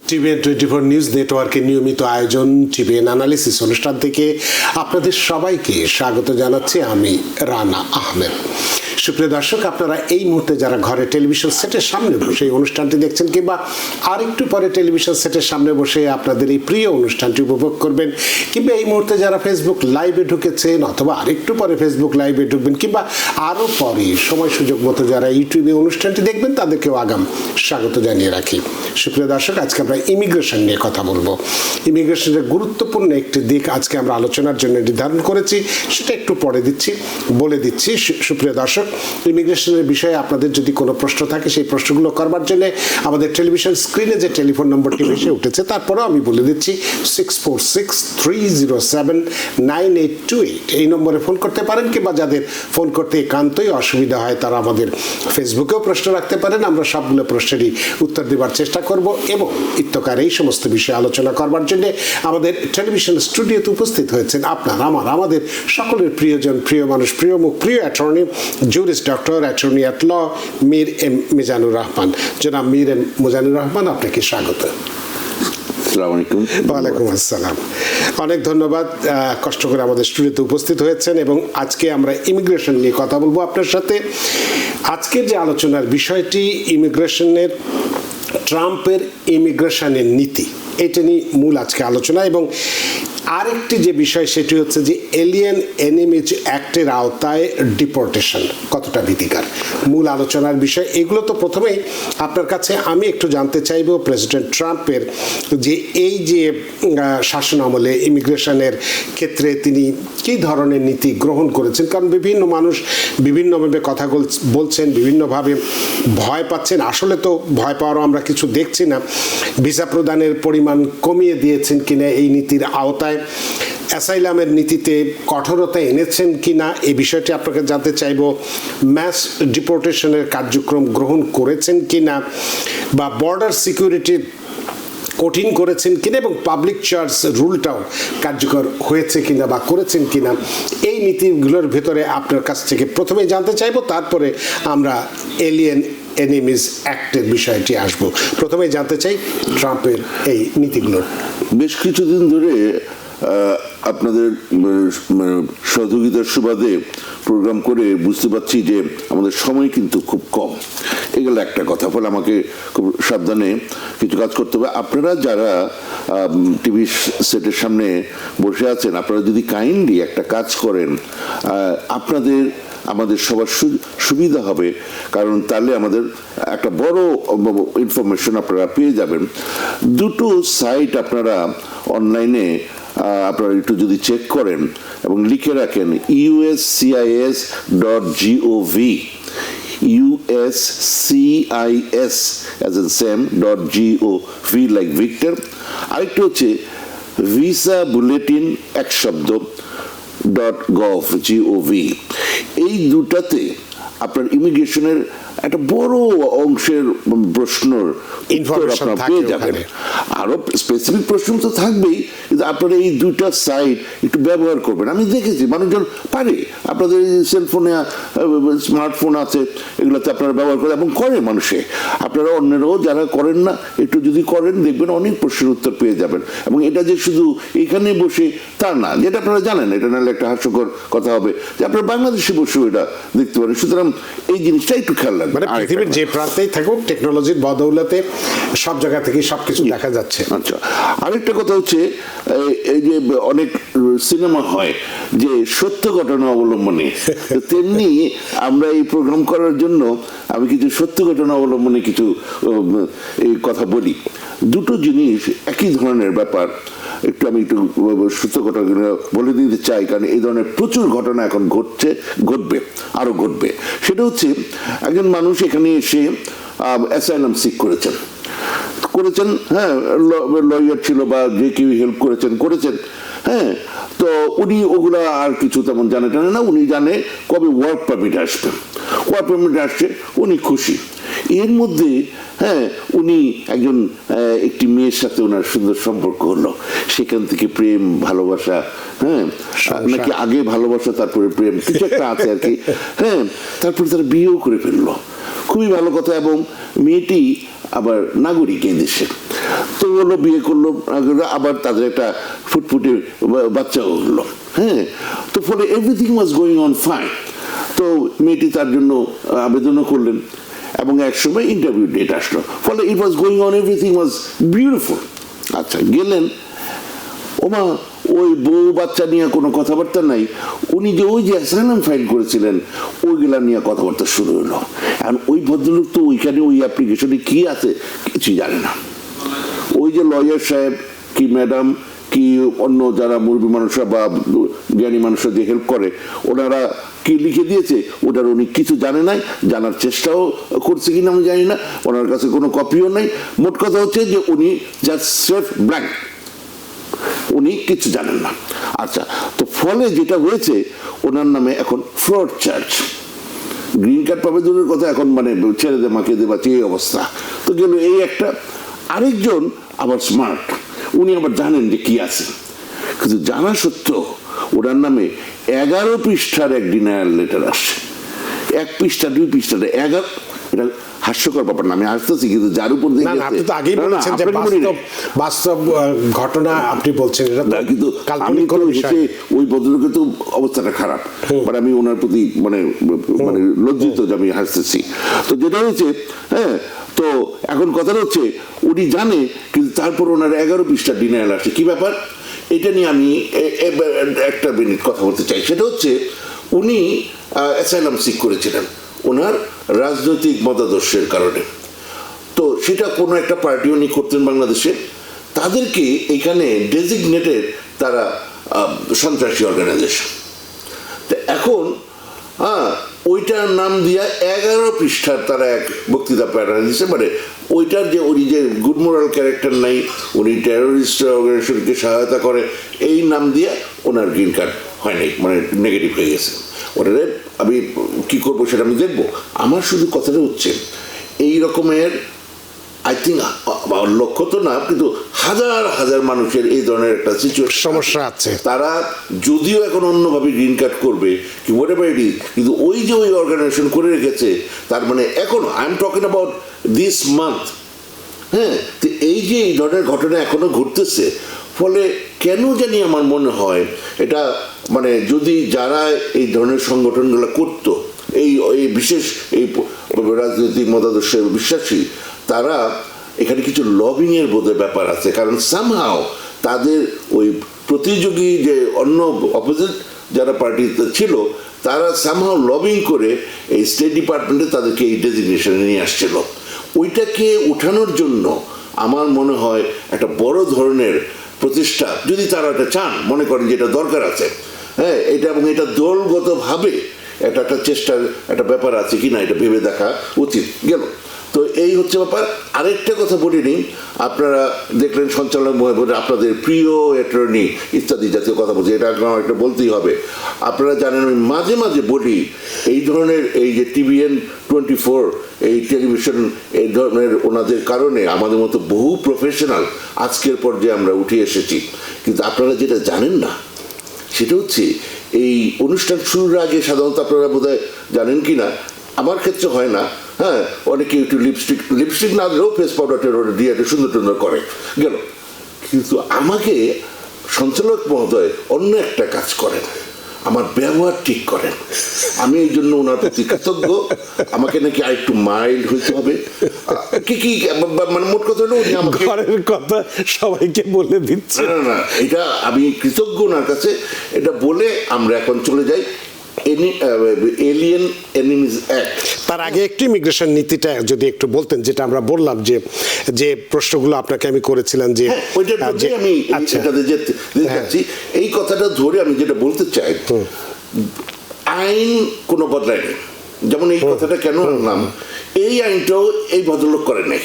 TVN 24 news নেটওয়ার্কের নিয়মিত আয়োজন টিভিএন অ্যানালিসিস অনুষ্ঠান থেকে আপনাদের সবাইকে স্বাগত জানাচ্ছি আমি রানা আহমেদ। সুপ্রিয় দর্শক, আপনারা এই মুহূর্তে যারা ঘরে টেলিভিশন সেটের সামনে বসে এই অনুষ্ঠানটি দেখছেন কিংবা আরেকটু পরে টেলিভিশন সেটের সামনে বসে আপনাদের এই প্রিয় অনুষ্ঠানটি উপভোগ করবেন, কিংবা এই মুহূর্তে যারা ফেসবুক লাইভে ঢুকেছেন অথবা আরেকটু পরে ফেসবুক লাইভে ঢুকবেন, কিংবা আরও পরে সময় সুযোগ মতো যারা ইউটিউবে অনুষ্ঠানটি দেখবেন তাদেরকেও আগাম স্বাগত জানিয়ে রাখি। সুপ্রিয় দর্শক, আজকে আমরা ইমিগ্রেশন নিয়ে কথা বলবো। ইমিগ্রেশনের গুরুত্বপূর্ণ একটি দিক আজকে আমরা আলোচনার জন্য নির্ধারণ করেছি, সেটা একটু পরে বলে দিচ্ছি। সুপ্রিয় দর্শক, ইমিগ্রেশনের বিষয়ে আপনাদের যদি কোনো প্রশ্ন থাকে সেই প্রশ্নগুলো করবার জন্য আমাদের টেলিভিশন স্ক্রিনে যে টেলিফোন নম্বরটি ভেসে উঠেছে তারপরেও আমি বলে দিচ্ছি 6463079828 এই নম্বরে ফোন করতে পারেন, কিংবা যাদের ফোন করতে একান্তই অসুবিধা হয় তারা আমাদের ফেসবুকেও প্রশ্ন রাখতে পারেন। আমরা সবগুলো প্রশ্নেরই উত্তর দেওয়ার চেষ্টা করব এবং ইত্যকার এই সমস্ত বিষয়ে আলোচনা করবার জন্য আমাদের টেলিভিশন স্টুডিওতে উপস্থিত হয়েছেন আমাদের সকলের প্রিয়জন, প্রিয় মানুষ, প্রিয় মুখ, প্রিয় attorney, jurist doctor, attorney at law Mir M Mizanur Rahman. জনাব মীর এম মিজানুর রহমান, আপনাকে স্বাগত। ওয়ালাইকুম আসসালাম। অনেক ধন্যবাদ, কষ্ট করে আমাদের স্টুডিওতে উপস্থিত হয়েছেন এবং আজকে আমরা ইমিগ্রেশন নিয়ে কথা বলবো আপনার সাথে। আজকের যে আলোচনার বিষয়টি ইমিগ্রেশনের, ট্রাম্পের ইমিগ্রেশনের নীতি, এটা নিয়ে মূল আজকে আলোচনা। এবং আরেকটি যে বিষয় সেটি হচ্ছে যে এলিয়েন এনিমিজ অ্যাক্টের আওতায় ডিপোর্টেশন কতটা ভীতিকর, মূল আলোচনার বিষয় এগুলো। তো প্রথমেই আপনার কাছে আমি একটু জানতে চাইব প্রেসিডেন্ট ট্রাম্পের যে এই যে শাসন আমলে ইমিগ্রেশনের ক্ষেত্রে তিনি কী ধরনের নীতি গ্রহণ করেছেন, কারণ বিভিন্ন মানুষ বিভিন্নভাবে কথা বলছেন, বিভিন্নভাবে ভয় পাচ্ছেন। আসলে তো ভয় পাওয়ারও আমরা কিছু দেখছি না। ভিসা প্রদানের পরিমাণ কমিয়ে দিয়েছেন কিনা এই নীতির আওতায়, অ্যাসাইলামের নীতিতে কঠোরতা এনেছেন কিনা এই বিষয়টি আপনাকে জানতে চাইব। ম্যাস ডিপোর্টেশনের কার্যক্রম গ্রহণ করেছেন কিনা, বা বর্ডার সিকিউরিটি কঠিন করেছেন কিনা, এবং পাবলিক চার্জ রুলটাও কার্যকর হয়েছে কিনা বা করেছেন কিনা, এই নীতিগুলোর ভেতরে আপনার কাছ থেকে প্রথমে জানতে চাইব, তারপরে আমরা এলিয়েন এনিমিজ অ্যাক্টের বিষয়টি আসব। প্রথমে জানতে চাই ট্রাম্পের এই নীতিগুলোর। বেশ কিছুদিন ধরে আপনাদের সহযোগিতার সুবাদে প্রোগ্রাম করে বুঝতে পারছি যে আমাদের সময় কিন্তু খুব কম। এগুলো একটা কথা, ফলে আমাকে খুব সাবধানে কিছু কাজ করতে হবে। আপনারা যারা টিভি সেটের সামনে বসে আছেন, আপনারা যদি কাইন্ডলি একটা কাজ করেন, আপনাদের আমাদের সবার সুবিধা হবে, কারণ তাহলে আমাদের একটা বড় ইনফরমেশন আপনারা পেয়ে যাবেন। দুটো সাইট আপনারা অনলাইনে আপনারা একটু যদি চেক করেন এবং লিখে রাখেন uscis.gov, USCIS as in Sam.gov like Victor। আরেকটা হচ্ছে ভিসা বুলেটিন এক শব্দ .gov এই দুটাতে আপনার ইমিগ্রেশনের একটা বড় অংশের প্রশ্নের ইনফরমেশন পেয়ে যাবেন। আরো স্পেসিফিক প্রশ্ন তো থাকবেই, কিন্তু আপনারা এই দুটা সাইট একটু ব্যবহার করবেন। আমি দেখেছি মানুষজন পারে, আপনাদের সেলফোনে স্মার্টফোন আছে, এগুলোতে আপনারা ব্যবহার করেন এবং করে মানুষে। আপনারা অন্যরাও যারা করেন না একটু যদি করেন, দেখবেন অনেক প্রশ্নের উত্তর পেয়ে যাবেন। এবং এটা যে শুধু এখানে বসে তা না, যেটা আপনারা জানেন, এটা নাহলে একটা হাস্যকর কথা হবে যে আপনারা বাংলাদেশে বসেও এটা দেখতে পারেন। সুতরাং এই জিনিসটা একটু খেয়াল রাখবেন। মানে পৃথিবীর যে প্রান্তেই থাকুক, টেকনোলজির বদৌলতে সব জায়গা থেকে সবকিছু দেখা যাচ্ছে। আচ্ছা, আরেকটা কথা হচ্ছে এই যে অনেক সিনেমা হয় যে সত্য ঘটনা অবলম্বনে, তেমনি আমরা এই প্রোগ্রাম করার জন্য আমি কিছু সত্য ঘটনা অবলম্বনে কিছু এই কথা বলি। দুটো জিনিস একই ধরনের ব্যাপার, আমি একটু সত্য ঘটনা বলে দিতে চাই, কারণ এই ধরনের প্রচুর ঘটনা এখন ঘটবে, আরো ঘটবে। সেটা হচ্ছে একজন মানুষ এখানে এসে অ্যাসাইলাম সিক করেছেন, হ্যাঁ, লয়ার ছিল বা যে কেউ হেল্প করেছেন, হ্যাঁ। তো উনি ওগুলা আর কিছু তেমন জানে না, উনি জানে কবে ওয়ার্ক পারমিট আসবে। ওয়ার্ক পারমিট আসছে, উনি খুশি। এর মধ্যে হ্যাঁ উনি একটি মেয়ের সাথে ওনার সুন্দর সম্পর্ক হলো, সেখান থেকে প্রেম ভালোবাসা, হ্যাঁ নাকি আগে ভালোবাসা তারপরে প্রেম, কিছু একটা আছে আর কি, হ্যাঁ। তারপরে তারা বিয়েও করে ফেললো, খুবই ভালো কথা। এবং মেয়েটি আবার নাগরিক এই দেশে। তো হলো, বিয়ে করলো, আবার তাদের একটা ফুটফুটে বাচ্চাও হলো। হ্যাঁ, তো ফলে everything was going on fine. তো মেয়েটি তার জন্য আবেদনও করলেন এবং একসময় ইন্টারভিউ ডেট আসলো, ফলে it was going on, everything was beautiful. আচ্ছা, গেলেন, ওমা ওই বউ বাচ্চা নিয়ে কোনো কথাবার্তা নাই। উনি যে ওই যে অ্যাসাইলাম ফাইল করেছিলেন ওইগুলা নিয়ে কথাবার্তা শুরু হলো। আর ওই ভদ্রলোক তো ওইখানে ওই অ্যাপ্লিকেশনে কি আছে কিছু জানে না। ওই যে লয়ার সাহেব কি ম্যাডাম কি অন্য যারা মুরব্বী মানুষরা বা জ্ঞানী মানুষরা যে হেল্প করে, ওনারা কি লিখে দিয়েছে ওটার উনি কিছু জানে নাই, জানার চেষ্টাও করছে কিনা আমি জানি না, ওনার কাছে কোনো কপিও নাই। মোট কথা হচ্ছে যে উনি জাস্ট সেলফ ব্ল্যাঙ্ক, উনি কিছু জানেন না। আচ্ছা, তো ফলে যেটা হয়েছে ওনার নামে এখন ফ্রড চার্জ। গ্রিন কার্ড পাবে দূরের কথা, এখন মানে ছেড়ে দে মাকে দে বাচ্চা এই অবস্থা। তো গেল এই একটা। আরেকজন আবার স্মার্ট, উনি আবার জানেন যে কি আছে, কিন্তু জানা সত্ত্বেও ওনার নামে 11 পৃষ্ঠার এক ডিনায়াল লেটার আসে। 1 পৃষ্ঠা 2 পৃষ্ঠা 11, এটা হাস্যকর ব্যাপার না, আমি হাসতেছি, কিন্তু যার উপর দিয়ে আপনি তো আগেই বলেছেন যে বাস্তব ঘটনা আপনি বলছেন, এটা তো কিন্তু আমি কাল্পনিক কোনো বিষয়। ওই ভদ্রলোকের তো অবস্থাটা খারাপ, মানে আমি ওনার প্রতি মানে মানে লজ্জিত যে আমি হাসতেছি। তো যেটা হচ্ছে, হ্যাঁ, তো এখন কথাটা হচ্ছে উনি জানে, কিন্তু তারপর ওনার 11 পৃষ্ঠা ডিনায়াল আসে। কি ব্যাপার, এটা নিয়ে আমি একটা মিনিট কথা বলতে চাই। সেটা হচ্ছে উনি অ্যাসাইলাম সিক করেছিলেন ওনার রাজনৈতিক মতাদর্শের কারণে। তো সেটা কোনো একটা পার্টি উনি করতেন বাংলাদেশে, তাদেরকে এখানে ডেজিগনেটেড তারা সন্ত্রাসী অর্গানাইজেশন। তো এখন ওইটার নাম দিয়া 11 পৃষ্ঠার তারা এক বক্তৃতা প্যাটার্ন দিচ্ছে, মানে ওইটার যে উনি যে গুড মোরাল ক্যারেক্টার নাই, উনি টেরোরিস্ট অর্গানাইজেশনকে সহায়তা করে, এই নাম দিয়ে ওনার গ্রিন কার্ড হয় নাই, মানে নেগেটিভ হয়ে গেছে। ওটারে আমি কি করবো সেটা আমি দেখবো। আমার শুধু কথাটা হচ্ছে এই রকমের আই থিঙ্ক লক্ষ্য তো না, কিন্তু হাজার হাজার মানুষের এই ধরনের একটা সিচুয়েশন সমস্যা আছে। তারা যদিও এখন অন্যভাবে গ্রিন কার্ড করবে কি হোয়াটএভার ইট ইজ, কিন্তু ওই যে ওই অর্গানাইজেশন করে রেখেছে, তার মানে এখন I am talking about this month. হ্যাঁ, তো এই যে এই ধরনের ঘটনা এখনো ঘটতেছে, ফলে কেন জানি আমার মনে হয় এটা মানে যদি যারা এই ধরনের সংগঠনগুলো করতো, এই বিশেষ এই রাজনৈতিক মতাদর্শে বিশ্বাসী, তারা এখানে কিছু লবিং এর বোধহয় ব্যাপার আছে। কারণ সামহাও তাদের ওই প্রতিযোগী যে অন্য অপোজিট যারা পার্টিতে ছিল, তারা সামহাও লবিং করে এই স্টেট ডিপার্টমেন্টে তাদেরকে এই ডেজিগনেশনে নিয়ে আসছিল। ওইটাকে উঠানোর জন্য আমার মনে হয় একটা বড় ধরনের প্রতিষ্ঠা, যদি তারা এটা চান, মনে করেন যে এটা দরকার আছে, হ্যাঁ, এটা এবং এটা দলগতভাবে এটা একটা চেষ্টার একটা ব্যাপার আছে কিনা এটা ভেবে দেখা উচিত। গেল, তো এই হচ্ছে ব্যাপার। আরেকটা কথা বলে নিন, আপনারা দেখলেন সঞ্চালক মহোদয় আপনাদের প্রিয় অ্যাটর্নি ইত্যাদি জাতীয় কথা বলছে, এটা আমার একটা বলতেই হবে। আপনারা জানেন আমি মাঝে মাঝে বলি এই ধরনের এই যে TVN 24 এই টেলিভিশন এই ধরনের ওনাদের কারণে আমাদের মতো বহু প্রফেশনাল আজকের পর্যায়ে আমরা উঠে এসেছি। কিন্তু আপনারা যেটা জানেন না সেটা হচ্ছে এই অনুষ্ঠান শুরুর আগে সাধারণত আপনারা বোধহয় জানেন কি না, আমার ক্ষেত্রে হয় না, হ্যাঁ, অনেকে একটু লিপস্টিক না দিলেও ফেস পাউডার দিয়ে একটা সুন্দর সুন্দর করে গেল, কিন্তু আমাকে সঞ্চালক মহোদয় অন্য একটা কাজ করেন, আমার ব্যবহার ঠিক করেন। আমি এই জন্য ওনার প্রতি কৃতজ্ঞ। আমাকে নাকি আর একটু মাইল্ড হইতে হবে, কি কি মানে মোট কথা হলো উনি আমাকে ঘরের কথা সবাইকে বলে দিচ্ছে। না, এটা আমি কৃতজ্ঞ ওনার কাছে। এটা বলে আমরা এখন চলে যাই এলিয়েন এনিমিজ অ্যাক্ট। তার আগে একটু ইমিগ্রেশন নীতিটা যদি একটু বলতেন, যেটা আমরা বললাম যে যে প্রশ্নগুলো আপনাকে আমি করেছিলাম যে আমি এটাতে যেতে যাচ্ছি, এই কথাটা ধরে আমি যেটা বলতে চাই, আইন কোনো বদলায় নেই। যেমন এই কথাটা কেন আনলাম, এই আইনটাও এই ভদ্রলোক করে নাই।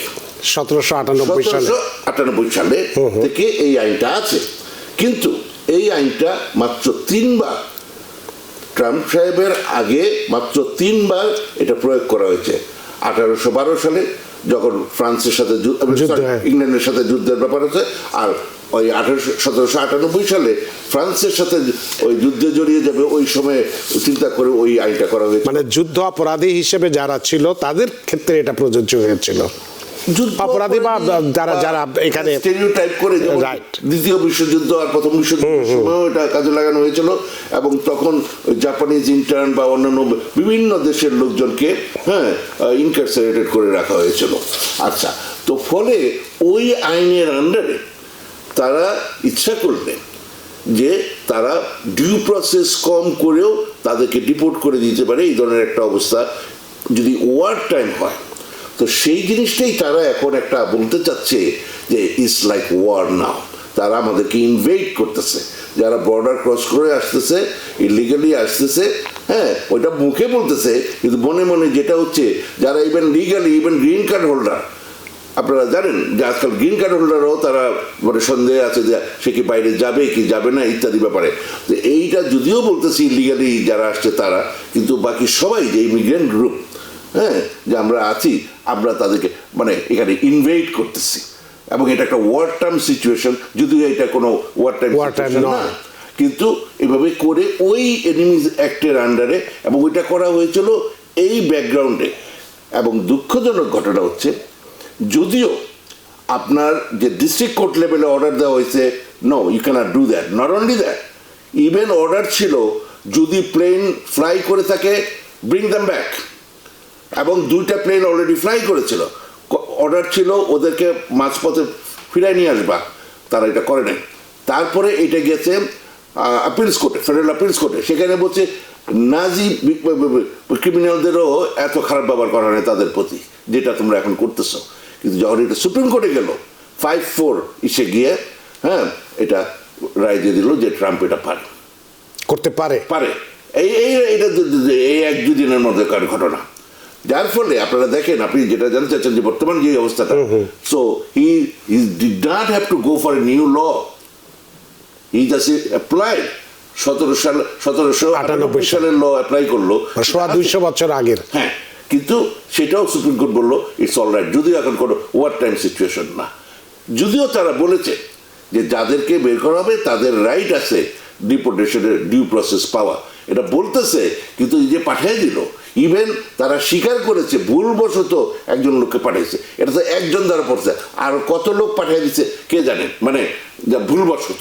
1798 সালে থেকে এই আইনটা আছে, কিন্তু এই আইনটা মাত্র 3 বার, ট্রাম্প সাহেবের আগে মাত্র 3 বার এটা প্রয়োগ করা হয়েছে। 1812 সালে যখন ফ্রান্সের সাথে ইংল্যান্ডের সাথে যুদ্ধের ব্যাপার আছে, আর ওই 1798 সালে ফ্রান্সের সাথে ওই যুদ্ধে জড়িয়ে যাবে ওই সময় চিন্তা করে ওই আইনটা করা হয়েছে। মানে যুদ্ধ অপরাধী হিসেবে যারা ছিল তাদের ক্ষেত্রে এটা প্রযোজ্য হয়েছিল। অপরাধী বা যারা যারা এখানে স্টেরিওটাইপ করে যেমন Right. দ্বিতীয় বিশ্বযুদ্ধ আর প্রথম বিশ্বযুদ্ধের সময় এটা কাজে লাগানো হয়েছিল, এবং তখন জাপানিজ ইন্টার্ন বা অন্যান্য বিভিন্ন দেশের লোকজনকে ইনকারসারেটেড করে রাখা হয়েছিল। আচ্ছা, তো ফলে ওই আইনের আন্ডারে তারা ইচ্ছা করলেন যে তারা ডিউ প্রসেস কম করেও তাদেরকে ডিপোর্ট করে দিতে পারে, এই ধরনের একটা অবস্থা যদি ওয়ার টাইম হয়। তো সেই জিনিসটাই তারা এখন একটা বলতে চাচ্ছে যে ইটস লাইক ওয়ার নাও। তারা আমাদেরকে ইনভেড করতেছে, যারা বর্ডার ক্রস করে আসতেছে, ইলিগালি আসতেছে, ওইটা মুখে বলতেছে, কিন্তু মনে মনে যেটা হচ্ছে যারা even legally even green card holder, আপনারা জানেন যে আজকাল গ্রিন কার্ড হোল্ডারও তারা মানে সন্দেহ আছে যে সে কি বাইরে যাবে কি যাবে না ইত্যাদি ব্যাপারে। তো এইটা যদিও বলতেছি ইলিগালি যারা আসছে তারা, কিন্তু বাকি সবাই যে ইমিগ্রেন্ট গ্রুপ যে আমরা আছি, আমরা তাদেরকে মানে এখানে ইনভেট করতেছি, এবং এটা একটা ওয়ার টার্ম সিচুয়েশন, যদিও এটা কোনো ওয়ার টাইম না, কিন্তু এভাবে করে ওই এনিমিজ অ্যাক্টের আন্ডারে, এবং ওইটা করা হয়েছিল এই ব্যাকগ্রাউন্ডে। এবং দুঃখজনক ঘটনা হচ্ছে, যদিও আপনার যে ডিস্ট্রিক্ট কোর্ট লেভেলে অর্ডার দেওয়া হয়েছে, no you cannot do that, not only that, even order ছিল যদি প্লেন ফ্লাই করে থাকে ব্রিং দ্যাম ব্যাক, এবং 2টা প্লেন অলরেডি ফ্লাই করেছিল, অর্ডার ছিল ওদেরকে মাঝপথে ফিরাই নিয়ে আসবা, তারা এটা করে নাই। তারপরে এটা গেছে আপিলস কোর্টে, ফেডারেল আপিলস কোর্টে, সেখানে বলছে নাজি ক্রিমিনালদেরও এত খারাপ ব্যবহার করা হয় তাদের প্রতি, যেটা তোমরা এখন করতেছো। কিন্তু যখন এটা সুপ্রিম কোর্টে গেল 5-4 ইসে গিয়ে এটা রায় দিয়ে দিল যে ট্রাম্প এটা করতে পারে। এটা এই 1-2 দিনের মধ্যেকার ঘটনা, যার ফলে আপনারা দেখেন, আপনি যেটা জানতে চাচ্ছেন যে বর্তমান যে অবস্থাটা, so he did not have to go for a new law, he just applied 1798 সালের ল অ্যাপ্লাই করলো, 200 বছর আগের। কিন্তু সেটাও সুপ্রিম কোর্ট বললো ইটস অল রাইট, যদিও এখন কোনো ওয়ার টাইম সিচুয়েশন না। যদিও তারা বলেছে যে যাদেরকে বের করা হবে তাদের রাইট আছে ডিপোর্টেশনের ডিউ প্রসেস পাওয়া, এটা বলতেছে, কিন্তু যে পাঠিয়ে দিল, ইভেন তারা স্বীকার করেছে ভুলবশত একজন লোককে পাঠিয়েছে, এটা তো একজন দ্বারা পড়ছে, আর কত লোক পাঠিয়ে দিচ্ছে কে জানেন, মানে যা ভুলবশত।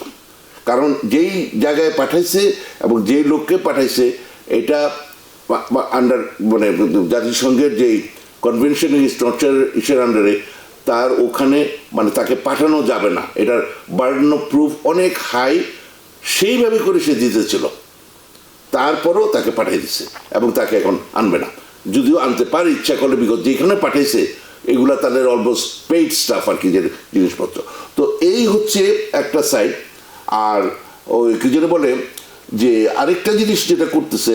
কারণ যেই জায়গায় পাঠাইছে এবং যেই লোককে পাঠাইছে এটা আন্ডার মানে জাতিসংঘের যেই কনভেনশন এগেইনস্ট টর্চার ইসের আন্ডারে, তার ওখানে মানে তাকে পাঠানো যাবে না, এটার বার্ডেন অফ প্রুফ অনেক হাই, সেইভাবে করে সে দিতেছিল, তারপরেও তাকে পাঠিয়ে দিচ্ছে এবং তাকে এখন আনবে না, যদিও আনতে পারে ইচ্ছা করলে, বিকজ যেখানে পাঠিয়েছে এগুলা তাদের অলমোস্ট পেইড স্টাফ আর কি, যে জিনিসপত্র। তো এই হচ্ছে একটা সাইড। আর ওই কি যেন বলে যে আরেকটা জিনিস যেটা করতেছে,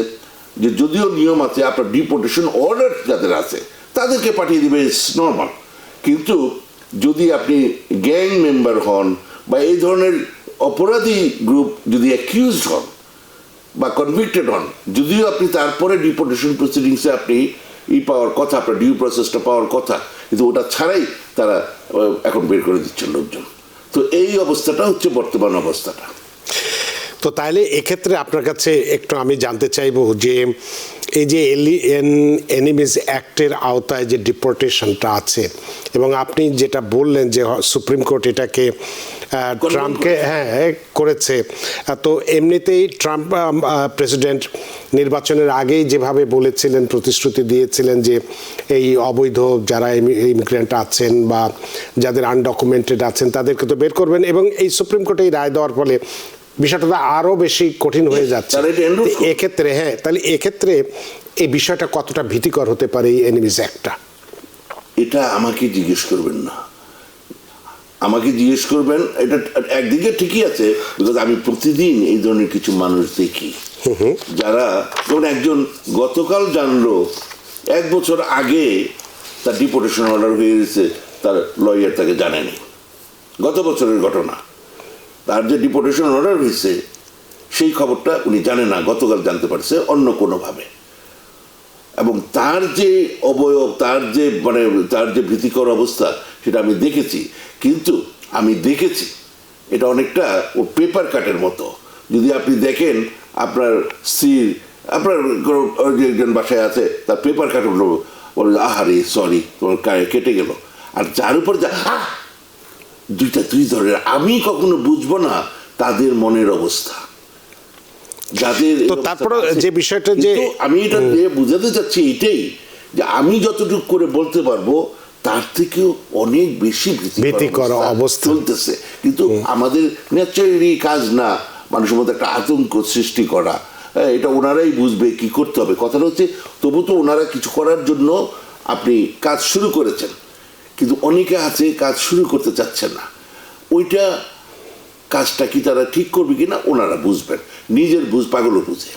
যে যদিও নিয়ম আছে আপনার ডিপোর্টেশন অর্ডার যাদের আছে তাদেরকে পাঠিয়ে দিবে, ইটস নর্মাল, কিন্তু যদি আপনি গ্যাং মেম্বার হন বা এই ধরনের অপরাধী গ্রুপ যদি অ্যাকিউজড হন বা কনভিক্টেড হন, যদিও আপনি তারপরে ডিপোর্টেশন প্রসিডিংসে আপনি পাওয়ার কথা, আপনার ডিউ প্রসেসটা পাওয়ার কথা, কিন্তু ওটা ছাড়াই তারা এখন বের করে দিচ্ছেন লোকজন। তো এই অবস্থাটা হচ্ছে বর্তমান অবস্থাটা। তো তাইলে এক্ষেত্রে আপনার কাছে একটু আমি জানতে চাইবো যে এই যে এনিমিজ অ্যাক্টের আওতায় যে ডিপোর্টেশনটা আছে, এবং আপনি যেটা বললেন যে সুপ্রিম কোর্ট এটাকে ট্রাম্পকে করেছে, তো এমনিতেই ট্রাম্প প্রেসিডেন্ট নির্বাচনের আগেই যেভাবে বলেছিলেন, প্রতিশ্রুতি দিয়েছিলেন যে এই অবৈধ যারা ইমিগ্রেন্ট আছেন বা যাদের আনডকুমেন্টেড আছেন তাদেরকে তো বের করবেন, এবং এই সুপ্রিম কোর্টে এই রায় দেওয়ার ফলে বিষয়টা আরো বেশি কঠিন হয়ে যাচ্ছে এক্ষেত্রে। তাহলে এক্ষেত্রে এই বিষয়টা কতটা ভীতিকর হতে পারে এই এনিমিজ অ্যাক্টটা? এটা আমাকে জিজ্ঞেস করবেন না, আমাকে জিজ্ঞেস করবেন, এটা একদিকে ঠিকই আছে, বিকজ আমি প্রতিদিন এই ধরনের কিছু মানুষ দেখি যারা, যেমন একজন গতকাল জানলো 1 বছর আগে তার ডিপোর্টেশন অর্ডার হয়ে গেছে, তার লয়ার তাকে জানেনি, গত বছরের ঘটনা, তার যে ডিপোর্টেশন অর্ডার হয়েছে সেই খবরটা উনি জানে না, গতকাল জানতে পারছে অন্য কোনোভাবে। এবং তার যে অবয়ব, তার যে মানে তার যে ভীতিকর অবস্থা সেটা আমি দেখেছি, কিন্তু আমি দেখেছি এটা অনেকটা ও পেপার কাটের মতো। যদি আপনি দেখেন আপনার স্ত্রীর, আপনার একজন বাসায় আছে, তার পেপার কাট বলে আহারে সরি তোমার কেটে গেল, আর যার উপর দুইটা দুই ধরনের, আমি কখনো বুঝবো না তাদের মনের অবস্থা, যাদের তো তারপরে যে বিষয়টা যে আমি এটা বুঝাতে চাচ্ছি এটাই যে আমি যতটুকু করে বলতে পারবো তার থেকেও অনেক বেশি ভীতিকর অবস্থা চলতেছে, কিন্তু আমাদের ন্যাচারালি কাজ না মানুষের মধ্যে একটা আতঙ্ক সৃষ্টি করা। এটা ওনারাই বুঝবে কি করতে হবে। কথাটা হচ্ছে তবু তো ওনারা কিছু করার জন্য আপনি কাজ শুরু করেছেন, কিন্তু অনেকে আছে কাজ শুরু করতে চাচ্ছেন না। ওইটা কাজটা কি তারা ঠিক করবে কিনা ওনারা বুঝবেন, নিজের পাগলও বুঝে।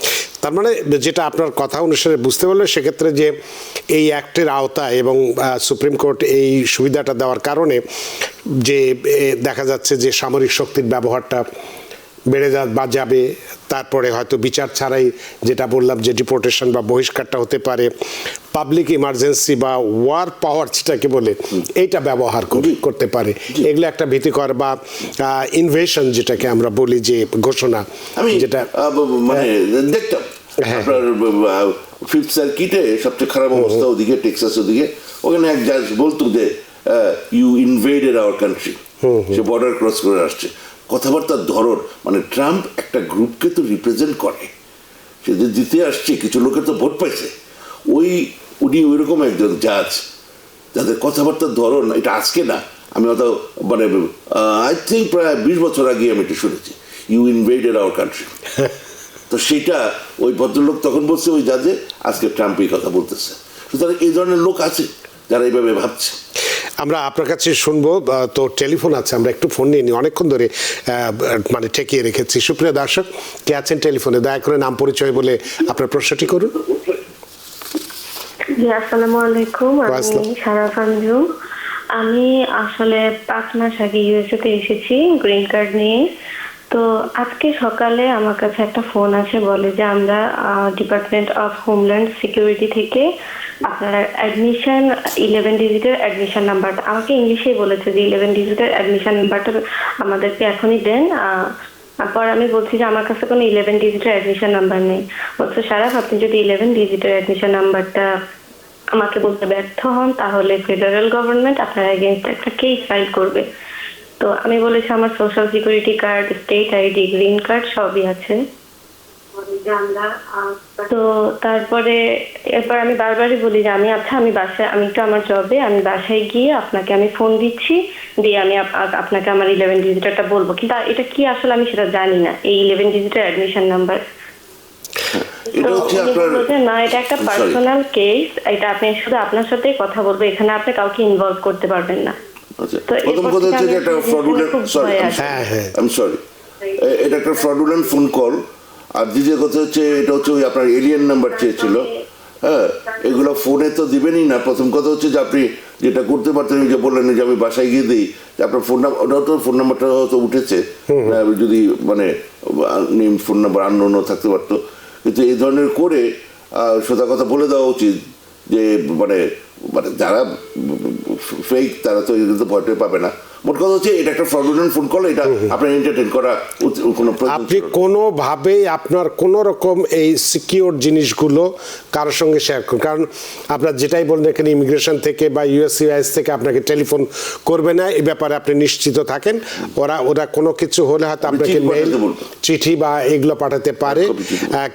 তার মানে যেটা আপনার কথা অনুসারে বুঝতে পারলে সেক্ষেত্রে যে এই অ্যাক্টের আওতায় এবং সুপ্রিম কোর্ট এই সুবিধাটা দেওয়ার কারণে যে দেখা যাচ্ছে যে সামরিক শক্তির ব্যবহারটা বেড়ে যাবে, তারপরে হয়তো বিচার ছাড়াই যেটা বললাম যে ডিপোর্টেশন বা বহিষ্কারটা হতে পারে, পাবলিক ইমার্জেন্সি বা ওয়ার পাওয়ার যেটাকে বলে এইটা ব্যবহার করতে পারে, এগুলো একটা ভীতিকর বা ইনভেশন যেটাকে আমরা বলি যে ঘোষণা, আমি যেটা মানে দেখতাম আপনার ফিফথ সার্কিটে সবচেয়ে খারাপ অবস্থা ওদিকে টেক্সাস, ওদিকে ওখানে এক জাজ বলতো যে ইউ ইনভেডেড আওয়ার কান্ট্রি, সে বর্ডার ক্রস করে আসছে। কথাবার্তার ধরন মানে ট্রাম্প একটা গ্রুপকে তো রিপ্রেজেন্ট করে, সে যে জিতে আসছে, কিছু লোকের তো ভোট পাইছে, উনি ওইরকম একজন জাজ যাদের কথাবার্তার ধরন, এটা আজকে না, আমি অত মানে আই থিঙ্ক প্রায় 20 বছর আগে আমি এটা শুনেছি, ইউ ইনভেডেড আওয়ার কান্ট্রি। তো সেটা ওই ভদ্রলোক তখন বলছে ওই জাজে, আজকে ট্রাম্প এই কথা বলতেছে। সুতরাং এই ধরনের লোক আছে যারা এইভাবে ভাবছে। আমরা আপনার কাছে শুনবো, তো টেলিফোন আছে, আমরা একটু ফোন নিয়ে নিই, অনেকক্ষণ ধরে মানে ঠেকিয়ে রেখেছি। সুপ্রিয় দর্শক কে আছেন টেলিফোনে, দয়া করে নাম পরিচয় বলে আপনার প্রশ্নটি করুন। জি, আসসালামু আলাইকুম। আমি শারাফ আঞ্জুম। আমি আসলে 5 মাস আগে ইউএসএ তে এসেছি গ্রিন কার্ড নিয়ে। তো আজকে সকালে আমার কাছে একটা ফোন আসে, বলে যে আমরা ডিপার্টমেন্ট অফ হোমল্যান্ড সিকিউরিটি থেকে আপনার অ্যাডমিশন 11 ডিজিটের অ্যাডমিশন নাম্বারটা, আমাকে ইংলিশেই বলেছে যে 11 ডিজিটের অ্যাডমিশন নাম্বারটা আমাদেরকে এখনই দেন। তারপর আমি বলছি যে আমার কাছে কোনো 11 ডিজিটের অ্যাডমিশন নাম্বার নেই। বলছে শারাফ, আপনি যদি 11 ডিজিটের অ্যাডমিশন নাম্বারটা আমাকে বলতে ব্যর্থ হন তাহলে ফেডারেল গভর্নমেন্ট আপনার এগেইনস্ট একটা কেস ফাইল করবে। তো আমি বলেছি আমার social security card, state ID, green card সবই আছে। তো তারপরে এরপর আমি বারবারই বলি যে আমি বাসায়, আমি একটু আমার জবে, আমি বাসায় গিয়ে আপনাকে আমি ফোন দিচ্ছি, দিয়ে আমি আপনাকে আমার 11 ডিজিটটা বলবো, কিন্তু এটা কি আসলে আমি সেটা জানি না, এই 11 ডিজিটের অ্যাডমিশন নাম্বার। না, এটা একটা পার্সোনাল কেস, এটা আপনি শুধু আপনার সাথেই কথা বলবো, এখানে আপনি কাউকে ইনভলভ করতে পারবেন না। প্রথম কথা হচ্ছে যে এটা ফ্রডুলেন্ট, এটা একটা ফ্রডুলেন্ট ফোন কল। আর দ্বিতীয় কথা হচ্ছে এটা হচ্ছে ওই আপনার এলিয়েন নাম্বার চেয়েছিল। হ্যাঁ, এগুলো ফোনে তো দিবেনই না। প্রথম কথা হচ্ছে যে আপনি যেটা করতে পারতেন, যে বললেন যে আমি বাসায় গিয়ে দিই, যে আপনার ফোন নাম্বার, ওটাও তো ফোন নাম্বারটা হয়তো উঠেছে, যদি মানে নেম ফোন নাম্বার আননোনও থাকতে পারতো। কিন্তু এই ধরনের করে সোজা কথা বলে দেওয়া উচিত যে মানে মানে যারা ফেক তারা তো এগুলো ভয় পাবে না। মোট কথা হচ্ছে এটা একটা ফ্রডুলেন্ট ফোন কল, এটা আপনার এন্টারটেইন করা কোনো প্রয়োজন। আপনি কোনোভাবেই আপনার কোনো রকম এই সিকিউর জিনিসগুলো কারোর সঙ্গে শেয়ার করুন, কারণ আপনার যেটাই বলেন এখানে ইমিগ্রেশন থেকে বা ইউএসসিআইএস থেকে আপনাকে টেলিফোন করবে না, এই ব্যাপারে আপনি নিশ্চিত থাকেন। ওরা কোনো কিছু হলে হয়তো আপনাকে মেইল, চিঠি বা এগুলো পাঠাতে পারে,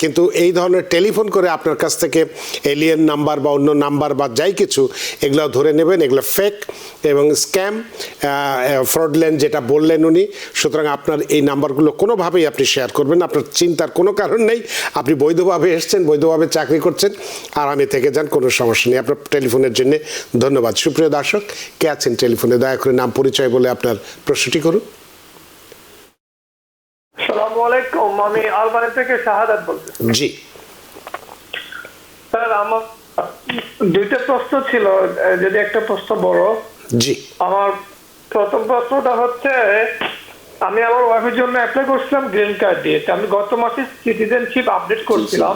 কিন্তু এই ধরনের টেলিফোন করে আপনার কাছ থেকে এলিয়েন নাম্বার বা অন্য নাম্বার বা যাই কিছু এগুলো ধরে নেবেন, এগুলো ফেক এবং স্ক্যাম, ফ্রডল্যান্ড যেটা বললেন উনি। সুতরাং আপনার এই নাম্বারগুলো কোনোভাবেই আপনি শেয়ার করবেন না, আপনার চিন্তার কোনো কারণ নেই। আপনি বৈধভাবে এসছেন, বৈধভাবে চাকরি করছেন, আরামে থেকে যান, কোনো সমস্যা নেই। আপনার টেলিফোনের জন্য ধন্যবাদ। সুপ্রিয় দর্শক কে আছেন টেলিফোনে, দয়া করে নাম পরিচয় বলে আপনার প্রশ্নটি করুন। আসসালামু আলাইকুম, আমি আলবানি থেকে শাহাদাত বলছি। জি স্যার, আমার দুইটা প্রশ্ন ছিল, যদি একটা প্রশ্ন বড়। জি, আমার প্রথম প্রশ্নটা হচ্ছে, আমি আমার ওয়াইফের জন্য অ্যাপ্লাই করছিলাম গ্রিন কার্ড দিয়ে। আমি গত মাসে সিটিজেনশিপ আপডেট করছিলাম।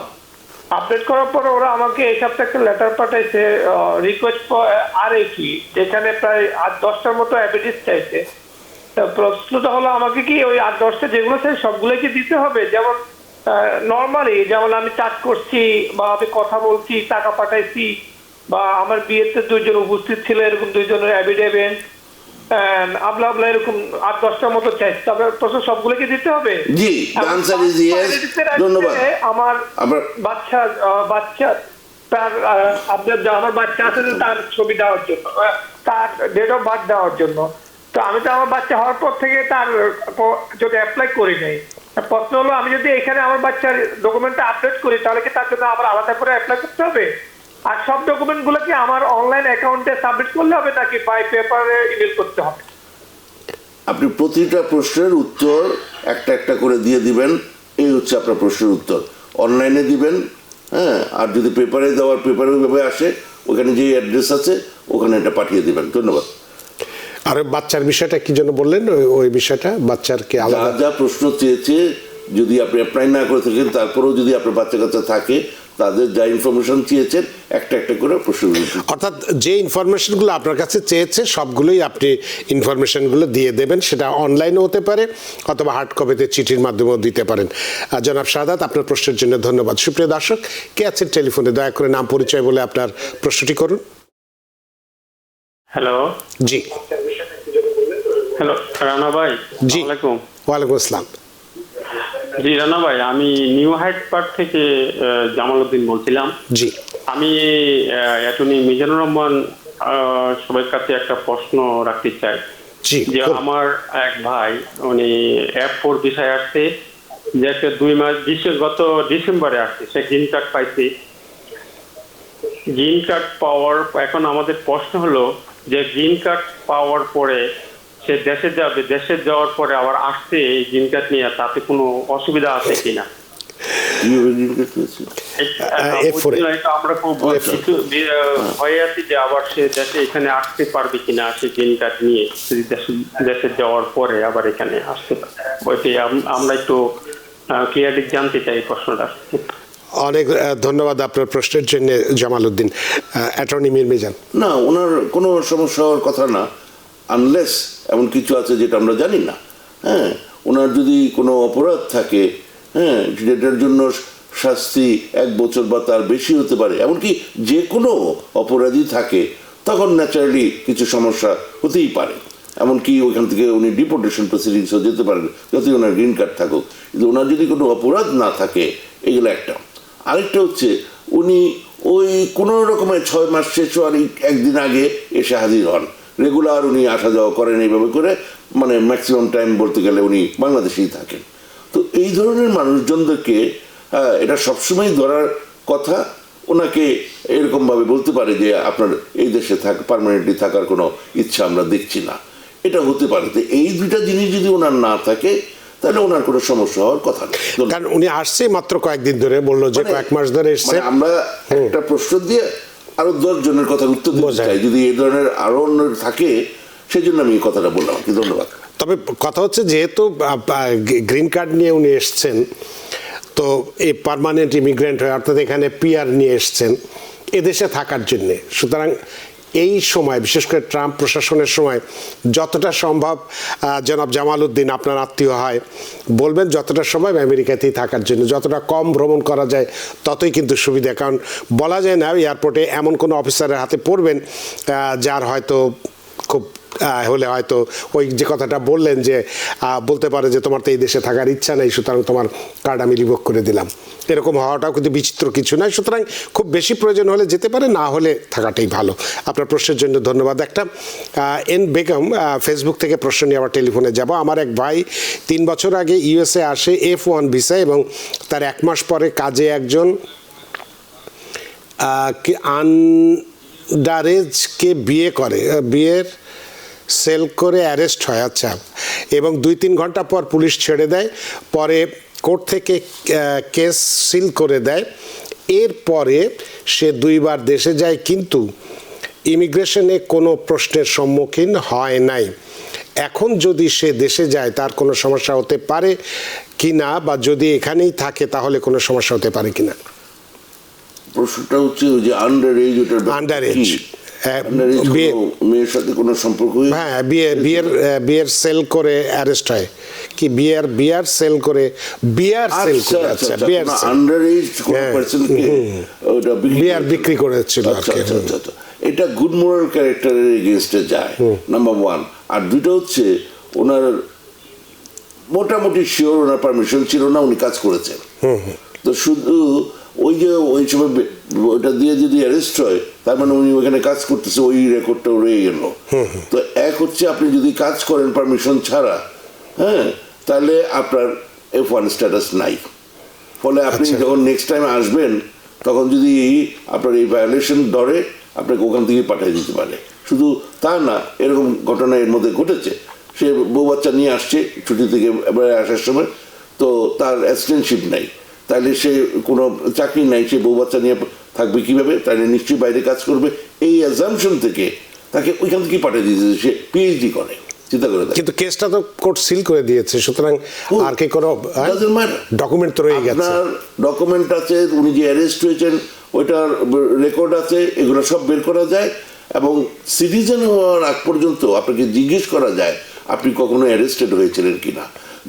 আপডেট করার পরে ওরা আমাকে এই সপ্তাহে একটা লেটার পাঠাইছে, রিকোয়েস্ট ফর আরএফই, যেখানে প্রায় 8-10টার মতো অ্যাফিডেভিট চাইছে। প্রশ্নটা হলো, আমাকে কি ওই 8-10টা যেগুলো চাই সবগুলো কি দিতে হবে? যেমন নর্মালি যেমন আমি চার্জ করছি বা আমি কথা বলছি, টাকা পাঠাইছি, বা আমার বিয়েতে 2 জন উপস্থিত ছিল, এরকম 2 জনের এভিডেভিট আবলা আবলা এরকম 8-10টার মতো চাই, তবে প্রশ্ন সবগুলোকে দিতে হবে? জি, আনসার ইজ ইয়েস। ধন্যবাদ। আমার আবার বাচ্চা তার আপনার আমার বাচ্চা আছে, তার ছবি দেওয়ার জন্য, তার ডেট অফ বার্থ দেওয়ার জন্য। তো আমি তো আমার বাচ্চা হওয়ার পর থেকে তার যদি অ্যাপ্লাই করি নাই, প্রশ্ন হলো আমি যদি এখানে আমার বাচ্চার ডকুমেন্টটা আপডেট করি তাহলে কি তার জন্য আবার আলাদা করে অ্যাপ্লাই করতে হবে? আর সব ডকুমেন্ট গুলো কি আমার অনলাইন অ্যাকাউন্টে সাবমিট করলে হবে নাকি বাই পেপারে ইমেল করতে হবে? আপনি প্রতিটা প্রশ্নের উত্তর একটা একটা করে দিয়ে দিবেন, এই হচ্ছে আপনার প্রশ্নের উত্তর। অনলাইনে দিবেন, হ্যাঁ, আর যদি পেপারে দেওয়ার পেপারে ভাবে আসে, ওখানে যে অ্যাড্রেস আছে ওখানে এটা পাঠিয়ে দিবেন। ধন্যবাদ। আর বাচ্চার বিষয়টা কি জন্য বললেন, ওই বিষয়টা বাচ্চার কি আলাদা? যা প্রশ্ন চেয়েছে, যদি আপনি অ্যাপ্লাই না করে থাকেন, তারপরেও যদি আপনার বাচ্চা কাচ্চা থাকে, তাদের যা ইনফরমেশন চেয়েছেন একটা একটা করে প্রশ্ন, অর্থাৎ যে ইনফরমেশনগুলো আপনার কাছে চেয়েছে সবগুলোই আপনি ইনফরমেশনগুলো দিয়ে দেবেন। সেটা অনলাইনে হতে পারে অথবা হার্ড কপিতে চিঠির মাধ্যমেও দিতে পারেন। জনাব শাহাদাত, আপনার প্রশ্নের জন্য ধন্যবাদ। সুপ্রিয় দর্শক, কে আছেন টেলিফোনে? দয়া করে নাম পরিচয় বলে আপনার প্রশ্নটি করুন। হ্যালো। জি, হ্যালো রানা ভাই। জি, ওয়ালাইকুম আসসালাম। জি রানা ভাই, আমি নিউ হাইট পার্ক থেকে জামাল উদ্দিন বলছিলাম। জি, আমি অ্যাটর্নি মিজানুর রহমান সবার কাছে একটা প্রশ্ন রাখতে চাই। জি, যে আমার এক ভাই উনি F4 ভিসায় আসছে, যে একটা 2 মাস গত ডিসেম্বরে আসছে, সে গ্রিন কার্ড পাইছে। গ্রিন কার্ড পাওয়ার এখন আমাদের প্রশ্ন হলো যে গ্রিন কার্ড পাওয়ার পরে সে দেশে যাবে, দেশে যাওয়ার পরে আবার আসছে এই গ্রিন কার্ড নিয়ে, তাতে কোনো অসুবিধা আছে কিনা? আমরা খুব কিছু ভয়ে আছি যে আবার সে দেশে এখানে আসতে পারবে কিনা, সে গ্রিন কার্ড নিয়ে দেশে যাওয়ার পরে আবার এখানে আসতে পারবে। আমরা একটু ক্লিয়ারলি জানতে চাই প্রশ্নটা। অনেক ধন্যবাদ আপনার প্রশ্নের জন্য জামাল উদ্দিন। অ্যাটর্নি মীর মিজান। না, ওনার কোনো সমস্যা হওয়ার কথা না, আনলেস এমন কিছু আছে যেটা আমরা জানি না। হ্যাঁ, ওনার যদি কোনো অপরাধ থাকে, হ্যাঁ, যেটার জন্য শাস্তি 1 বছর বা তার বেশি হতে পারে, এমনকি যে কোনো অপরাধী থাকে, তখন ন্যাচারালি কিছু সমস্যা হতেই পারে। এমনকি ওইখান থেকে উনি ডিপোর্টেশন প্রসিডিংসও যেতে পারেন, যতই ওনার গ্রিন কার্ড থাকুক। কিন্তু ওনার যদি কোনো অপরাধ না থাকে, এগুলো একটা। আরেকটা হচ্ছে উনি ওই কোনো রকমের 6 মাস শেষ হওয়ার 1 দিন আগে এসে হাজির হন। রেগুলার উনি আসা যাওয়া করেন এইভাবে করে, মানে ম্যাক্সিমাম টাইম বলতে গেলে উনি বাংলাদেশেই থাকেন। তো এই ধরনের মানুষজনদেরকে এটা সবসময় ধরার কথা। ওনাকে এরকমভাবে বলতে পারে যে আপনার এই দেশে পার্মানেন্টলি থাকার কোনো ইচ্ছা আমরা দেখছি না, এটা হতে পারে। তো এই 2টা জিনিস যদি ওনার না থাকে, তাহলে ওনার কোনো সমস্যা হওয়ার কথা না। কারণ উনি আসছে মাত্র কয়েকদিন ধরে, বললো যে কয়েক মাস ধরে এসছে। আমরা একটা প্রশ্ন দিয়ে আরো 10 জনের কথার উত্তর দিতে চাই, যদি এই ধরনের আরো অন্য থাকে, সেই জন্য আমি এই কথাটা বললাম। ধন্যবাদ। তবে কথা হচ্ছে, যেহেতু গ্রিন কার্ড নিয়ে উনি এসছেন, তো এই পার্মানেন্ট ইমিগ্রেন্ট হয়ে, অর্থাৎ এখানে পিআর নিয়ে এসছেন এদেশে থাকার জন্যে। সুতরাং এই সময়, বিশেষ করে ট্রাম্প প্রশাসনের সময়, যতটা সম্ভব জনাব জামাল উদ্দিন আপনার আত্মীয় হয়, বলবেন যতটা সম্ভব আমেরিকাতেই থাকার জন্য, যতটা কম ভ্রমণ করা যায় ততই কিন্তু সুবিধা। কারণ বলা যায় না এয়ারপোর্টে এমন কোনো অফিসারের হাতে পড়বেন যার হয়তো খুব হলে হয়তো ওই যে কথাটা বললেন যে বলতে পারে যে তোমার তো এই দেশে থাকার ইচ্ছা নেই, সুতরাং তোমার কার্ড আমি রিভোক করে দিলাম। এরকম হওয়াটাও কিন্তু বিচিত্র কিছু নয়। সুতরাং খুব বেশি প্রয়োজন হলে যেতে পারে, না হলে থাকাটাই ভালো। আপনার প্রশ্নের জন্য ধন্যবাদ। একটা এন বেগম ফেসবুক থেকে প্রশ্ন নিয়ে আবার টেলিফোনে যাব। আমার এক ভাই 3 বছর আগে ইউএসএ আসে F1 ভিসা, এবং তার 1 মাস পরে কাজে একজন আন্ডারেজকে বিয়ে করে, বিয়ের সেল করে অ্যারেস্ট হয়। আচ্ছা, এবং 2-3 ঘন্টা পর পুলিশ ছেড়ে দেয়, পরে কোর্ট থেকে কেস সিল করে দেয়। এরপরে সে 2 বার দেশে যায়, কিন্তু ইমিগ্রেশনে কোনো প্রশ্নের সম্মুখীন হয় নাই। এখন যদি সে দেশে যায় তার কোনো সমস্যা হতে পারে কি না, বা যদি এখানেই থাকে তাহলে কোনো সমস্যা হতে পারে কিনা? প্রশ্নটা হচ্ছে যে আন্ডার এজ, বিয়ে মেয়ের সাথে কোনো সম্পর্ক হ্যাঁ বিয়ের সেল করে অ্যারেস্ট হয় কি বিয়ার সেল করে বিয়ার সেল করে আচ্ছা বিয়ার আন্ডার এজ কোনো পারসনকে ওটা বিয়ার বিক্রি করেছিল আর কি এটা গুড মোরাল ক্যারেক্টারের এগেইনস্টে যায় নাম্বার 1 আর দুটো হচ্ছে ওনার মোটামুটি শিওর ওনার পারমিশন ছিল না উনি কাজ করেছেন তো শুধু ওই যে ওই সময় ওটা দিয়ে যদি অ্যারেস্ট হয় তার মানে উনি ওখানে কাজ করতেছে ওই রেকর্ডটা রয়ে গেল তো এক হচ্ছে আপনি যদি কাজ করেন পারমিশন ছাড়া হ্যাঁ তাহলে আপনার F1 স্ট্যাটাস নাই ফলে আপনি যখন নেক্সট টাইম আসবেন তখন যদি আপনার এই ভায়োলেশন ধরে আপনাকে ওখান থেকে পাঠিয়ে দিতে পারে শুধু তা না এরকম ঘটনা এর মধ্যে ঘটেছে সে বউ বাচ্চা নিয়ে আসছে ছুটি থেকে এবারে আসার সময় তো তার অ্যাসিস্ট্যান্টশিপ নাই তাহলে সে কোনো চাকরি নাই সে বউ বাচ্চা নিয়ে থাকবে কীভাবে তাহলে নিশ্চয়ই বাইরে কাজ করবে এই অ্যাজাম্পশন থেকে তাকে ওইখান থেকে পাঠিয়ে দিয়েছে সে পিএইচডি করে চিন্তা করে কিন্তু কেসটা তো কোর্ট সিল করে দিয়েছে সুতরাং আর কি কোনো ডকুমেন্ট তো রয়ে গেছে আপনার ডকুমেন্ট আছে উনি যে অ্যারেস্ট হয়েছেন ওইটার রেকর্ড আছে এগুলো সব বের করা যায় এবং সিটিজেন হওয়ার আগ পর্যন্ত আপনাকে জিজ্ঞেস করা যায় আপনি কখনো অ্যারেস্টেড হয়েছিলেন কিনা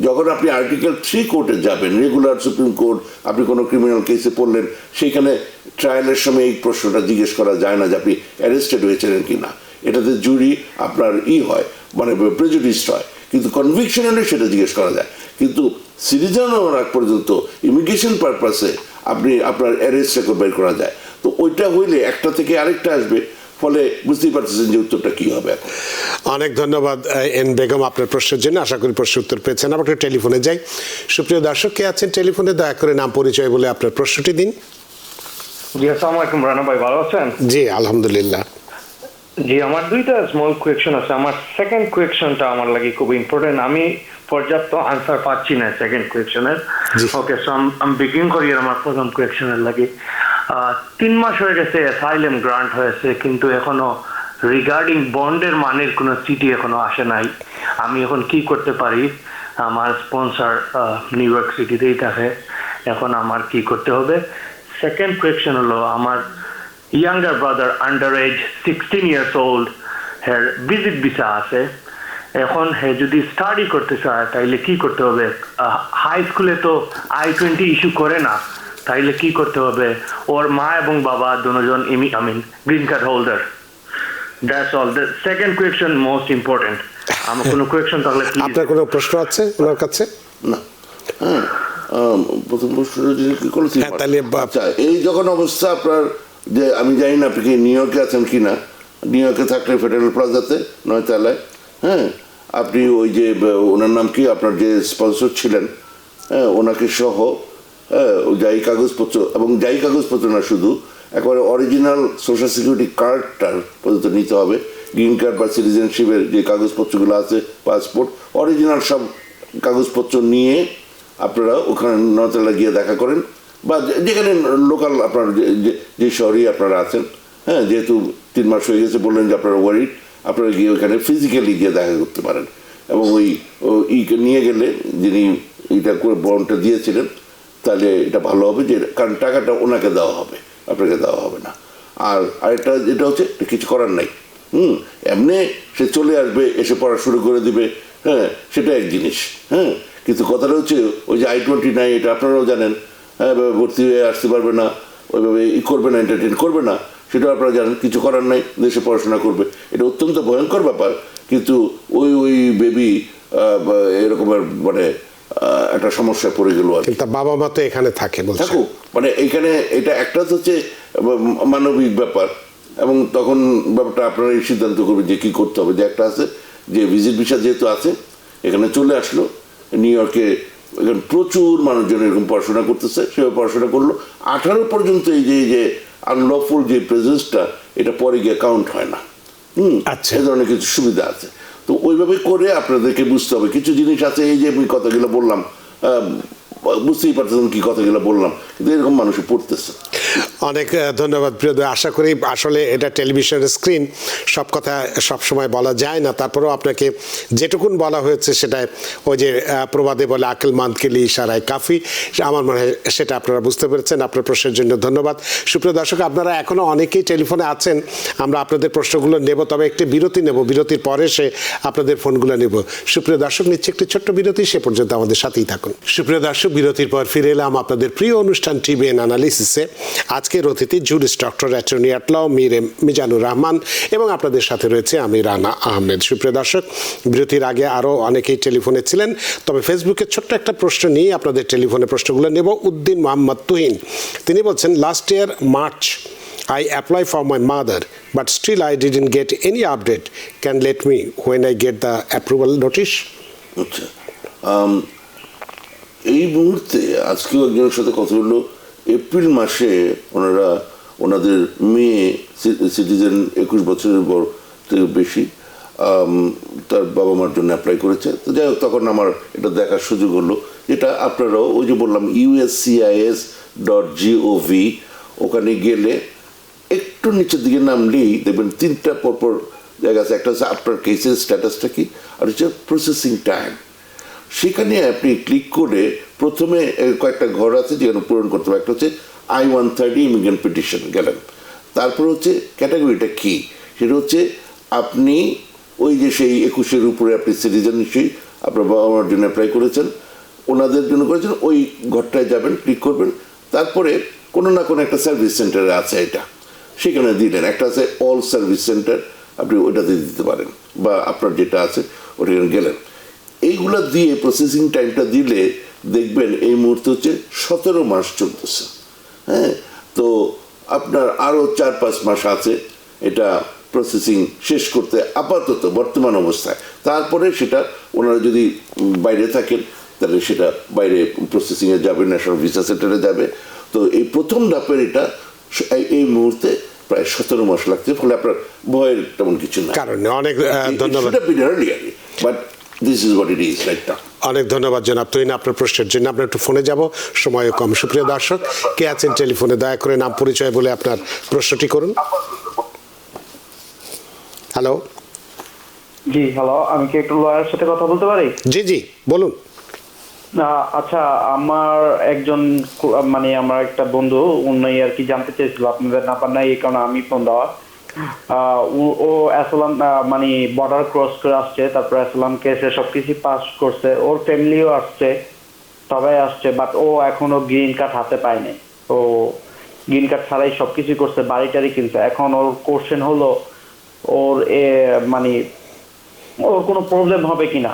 যখন আপনি আর্টিকেল 3 কোর্টে যাবেন রেগুলার সুপ্রিম কোর্ট আপনি কোনো ক্রিমিনাল কেসে পড়লেন সেইখানে ট্রায়ালের সময় এই প্রশ্নটা জিজ্ঞেস করা যায় না যে আপনি অ্যারেস্টেড হয়েছিলেন কিনা এটাতে জুরি আপনার হয় মানে প্রেজুডিসড হয় কিন্তু কনভিকশন হলে সেটা জিজ্ঞেস করা যায় কিন্তু সিটিজেন হওয়ার আগ পর্যন্ত ইমিগ্রেশন পারপাসে আপনি আপনার অ্যারেস্ট রেকর্ড বের করা যায় তো ওইটা হইলে একটা থেকে আরেকটা আসবে ফলে বুঝতেই পারতেছেন যে উত্তরটা কি হবে এখন অনেক ধন্যবাদ এন বেগম আপনার প্রশ্নের জন্য আশা করি প্রশ্নের উত্তর পেয়েছেন আবার একটু টেলিফোনে যাই সুপ্রিয় দর্শক কে আছেন টেলিফোনে দয়া করে নাম পরিচয় বলে আপনার প্রশ্নটি দিন জি আসসালামু আলাইকুম রানা ভাই ভালো আছেন জি আলহামদুলিল্লাহ জি আমার দুইটা স্মল কোয়েকশন আছে আমার সেকেন্ড কোয়েকশনটা আমার লাগি খুব ইম্পর্টেন্ট আমি পর্যাপ্ত আনসার পাচ্ছি না সেকেন্ড কোয়েকশনের ওকে সো আমি বিগিন করি আমার প্রথম কোয়েকশনের লাগি 3 মাস হয়ে গেছে অ্যাসাইলাম গ্রান্ট হয়েছে কিন্তু এখনো রিগার্ডিং বন্ডের মানের কোনো চিঠি এখনো আসে নাই আমি এখন কি করতে পারি আমার স্পন্সর নিউ ইয়র্ক সিটিতেই থাকে এখন আমার কি করতে হবে সেকেন্ড কোয়েকশন হলো আমার younger brother underage 16 years old her visit visa আছে এখন হে যদি স্টাডি করতে চায় তাইলে কি করতে হবে হাই স্কুলে তো I-20 ইস্যু করে না তাইলে কি করতে হবে ওর মা এবং বাবা দুজন green card holder that's all the second question most important আমার কোনো কোয়েকশন তাহলে আপনার কোনো প্রশ্ন আছে ওনার কাছে না প্রথম প্রশ্নটা কি করেছি আচ্ছা এই যখন অবস্থা আপনার যে আমি জানি না আপনি কি নিউ ইয়র্কে আছেন কি না নিউ ইয়র্কে থাকলে ফেডারেল প্লাজাতে 9 তলায় হ্যাঁ আপনি ওই যে ওনার নাম কি আপনার যে স্পন্সর ছিলেন হ্যাঁ ওনাকে সহ যাই কাগজপত্র এবং যাই কাগজপত্র না শুধু একেবারে অরিজিনাল সোশ্যাল সিকিউরিটি কার্ডটার পর্যন্ত নিতে হবে গ্রিন কার্ড বা সিটিজেনশিপের যে কাগজপত্রগুলো আছে পাসপোর্ট অরিজিনাল সব কাগজপত্র নিয়ে আপনারা ওখানে 9 তলায় গিয়ে দেখা করেন বা যেখানে লোকাল আপনার যে শহরেই আপনারা আছেন হ্যাঁ যেহেতু 3 মাস হয়ে গেছে বললেন যে আপনারা ওয়ারিড আপনারা গিয়ে ওখানে ফিজিক্যালি গিয়ে দেখা করতে পারেন এবং ওই নিয়ে গেলে যিনি এইটা করে বন্ডটা দিয়েছিলেন তাহলে এটা ভালো হবে যে কারণ টাকাটা ওনাকে দেওয়া হবে আপনাকে দেওয়া হবে না আর আরেকটা যেটা হচ্ছে কিছু করার নাই এমনি সে চলে আসবে এসে পড়া শুরু করে দিবে হ্যাঁ সেটা এক জিনিস হ্যাঁ কিন্তু কথাটা হচ্ছে ওই যে I-20 নাই এটা আপনারাও জানেন হ্যাঁ ভর্তি হয়ে আসতে পারবে না ওইভাবে করবে না এন্টারটেন করবে না সেটা আপনারা জানেন কিছু করার নাই দেশে পড়াশোনা করবে এটা অত্যন্ত ভয়ঙ্কর ব্যাপার কিন্তু ওই বেবি এরকমের মানে একটা সমস্যায় পড়ে গেল আর কিন্তু বাবা মা তো এখানে থাকে থাকুক মানে এইখানে এটা একটা হচ্ছে মানবিক ব্যাপার এবং তখন ব্যাপারটা আপনারা এই সিদ্ধান্ত করবেন যে কী করতে হবে যে একটা আছে যে ভিজিট ভিসা যেহেতু আছে এখানে চলে আসলো নিউ ইয়র্কে এখানে প্রচুর মানুষজন এরকম পড়াশোনা করতেছে সেভাবে পড়াশোনা করলো 18 পর্যন্ত এই যে আনলফুল যে প্রেজেন্সটা এটা পরে গিয়ে কাউন্ট হয় না আচ্ছা এই ধরনের কিছু সুবিধা আছে তো ওইভাবে করে আপনাদেরকে বুঝতে হবে কিছু জিনিস আছে এই যে আমি কথাগুলো বললাম বুঝতেই পারতেছেন কি কথাগুলো বললাম কিন্তু এরকম মানুষ পড়তেছে অনেক ধন্যবাদ প্রিয় দর্শক। আশা করি আসলে এটা টেলিভিশনের স্ক্রিন, সব কথা সব সময় বলা যায় না, তারপরেও আপনাকে যেটুকুন বলা হয়েছে সেটা ওই যে প্রবাদে বলে আকেল মানকেলি ইশারায় কাফি, আমার মনে হয় সেটা আপনারা বুঝতে পেরেছেন। আপনার প্রশ্নের জন্য ধন্যবাদ। সুপ্রিয় দর্শক, আপনারা এখনও অনেকেই টেলিফোনে আছেন, আমরা আপনাদের প্রশ্নগুলো নেব, তবে একটি বিরতি নেব, বিরতির পরে সে আপনাদের ফোনগুলো নেব। সুপ্রিয় দর্শক, নিচ্ছে একটি ছোট্ট বিরতি, সে পর্যন্ত আমাদের সাথেই থাকুন। সুপ্রিয় দর্শক, বিরতির পর ফিরে এলাম আপনাদের প্রিয় অনুষ্ঠান টিভিএন অ্যানালিসিসে। আজকের অতিথি jurist doctor attorney at law Mizanur Rahman এবং আপনাদের সাথে রয়েছে আমি রানা আহমেদ। সুপ্রিয় দর্শক, বিরতির আগে আরও অনেকেই টেলিফোনে ছিলেন, তবে ফেসবুকে ছোট্ট একটা প্রশ্ন নিয়ে আপনাদের টেলিফোনে প্রশ্নগুলো নেব। উদ্দিন মোহাম্মদ তুহিন, তিনি বলছেন, last year March I apply for my mother, but still I didn't get any update. Can let me when I get the approval notice? আচ্ছা, এই মুহূর্তে আজকেও একজনের সাথে কথা হলো, এপ্রিল মাসে ওনারা ওনাদের মেয়ে সিটিজেন 21 বছরের বড় থেকে বেশি তার বাবা মার জন্য অ্যাপ্লাই করেছে। তো যাই হোক, তখন আমার এটা দেখার সুযোগ হলো, যেটা আপনারাও ওই যে বললাম uscis.gov, ওখানে গেলে একটু নিচের দিকে নামলেই দেখবেন 3টা পরপর জায়গা আছে। একটা হচ্ছে আপনার কেসের স্ট্যাটাসটা কি, আর হচ্ছে প্রসেসিং টাইম। সেখানে আপনি ক্লিক করে প্রথমে কয়েকটা ঘর আছে যেখানে পূরণ করতে হবে। একটা হচ্ছে I-130 ইমিগ্রেন্ট পিটিশন গেলেন, তারপর হচ্ছে ক্যাটাগরিটা কি, সেটা হচ্ছে আপনি ওই যে সেই 21-এর উপরে আপনি সিটিজেন, নিশ্চয়ই আপনার বাবা মার জন্য অ্যাপ্লাই করেছেন, ওনাদের জন্য করেছেন, ওই ঘরটায় যাবেন, ক্লিক করবেন, তারপরে কোনো না কোনো একটা সার্ভিস সেন্টারে আছে, এটা সেখানে দিলেন। একটা আছে অল সার্ভিস সেন্টার, আপনি ওইটাতে দিতে পারেন, বা আপনার যেটা আছে ওটাকে গেলেন। এইগুলো দিয়ে প্রসেসিং টাইমটা দিলে দেখবেন এই মুহূর্তে হচ্ছে 17 মাস চলতেছে। হ্যাঁ, তো আপনার আরও 4-5 মাস আছে এটা প্রসেসিং শেষ করতে আপাতত বর্তমান অবস্থায়। তারপরে সেটা ওনারা যদি বাইরে থাকেন তাহলে সেটা বাইরে প্রসেসিংয়ে যাবে, ন্যাশনাল ভিসা সেন্টারে যাবে। তো এই প্রথম ধাপের এটা এই মুহূর্তে প্রায় 17 মাস লাগছে, ফলে আপনার ভয়ের তেমন কিছু না। কারণ অনেক ধন্যবাদ, but this is what it is right now. অনেক ধন্যবাদ জনাব তুহিন আপনার প্রশ্নের জন্য। আমরা একটু ফোনে যাব, সময়ও কম। সুপ্রিয় দর্শক, কে আছেন টেলিফোনে, দয়া করে নাম পরিচয় বলে আপনার প্রশ্নটি করুন। হ্যালো। জি হ্যালো, আমি কি একটু লয়ারের সাথে কথা বলতে পারি? জি জি বলুন। আচ্ছা, আমার একজন মানে আমার একটা বন্ধু, উনি আর কি জানতে চেয়েছিল আপনাদের নাম্বার নাই, এই কারণে আমি ফোন দেওয়া। ও অ্যাসাইলাম মানে বর্ডার ক্রস করে আসছে, তারপর অ্যাসাইলাম কেসে সবকিছু পাস করছে, ওর ফ্যামিলিও আসছে, সবাই আসছে, বাট ও এখনো গ্রিন কার্ড হাতে পায়নি। ও গ্রিন কার্ড ছাড়াই সবকিছু করছে, বাড়ি টাড়ি কিনছে। এখন ওর কোশ্চেন হলো ওর মানে ওর কোনো প্রবলেম হবে কিনা,